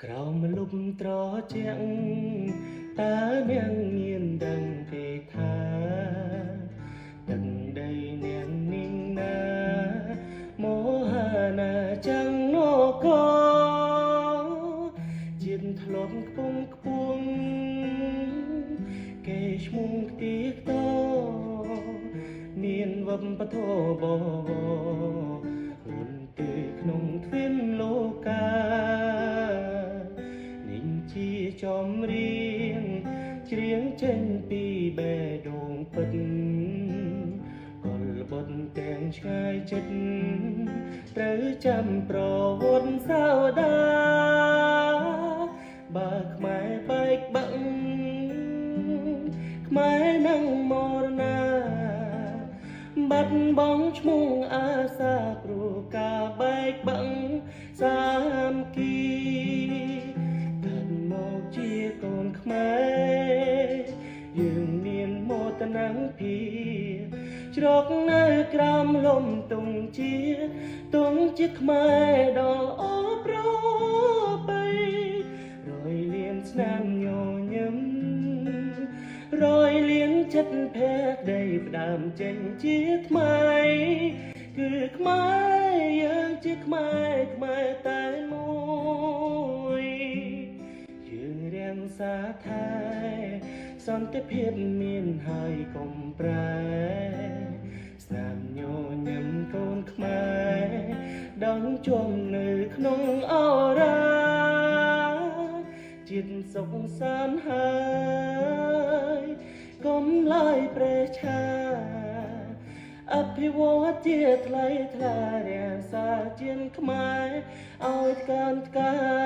ក្រោមលុបត្រជាក់តើនាងមានដឹងទេថាទឹកដីនាងនេះណាមហាណាចាំងនគរជាតិធ្លាប់ខ្ពង់ខ្ពស់គេឈ្មោះខ្ទីកតមានវប្បធម៌បរុនទេក្នុងទ្វីនលោកាជាចំរៀងច្រៀងចេញពីបេះដូងពិតកលបុតទាំងឆ្ងាយចិត្តត្រូវចាំប្រវត្តិសាវតាបើខ្មែរបែកបាក់ខ្មែរនឹងមរណាបាត់បង់ឈ្មោះអាសាព្រោះការបែកបាក់សាមគ្គីជាកូនខ្មែរយើងមានមោទនភាពជ្រកនៅក្រោមលំទង់ជាខ្មែរដ៏អបរបីរយលានស្នាមញញឹមរយលានចិត្តភក្តីផ្ដើមចេញជាថ្មីគឺខ្មែរយើងជាខ្មែរតែមួយរាំងសាថែសន្តិភាពមានហើយកុំប្រែស្នាមញញឹមកូនខ្មែរដឹងជុំនៅក្នុងអរាជាតិសុខសាន្តហើយកុំឡើយប្រេះឆាអភិវឌ្ឍជាថ្លៃថ្លារាសាជាតិខ្មែរឲ្យកាន់កា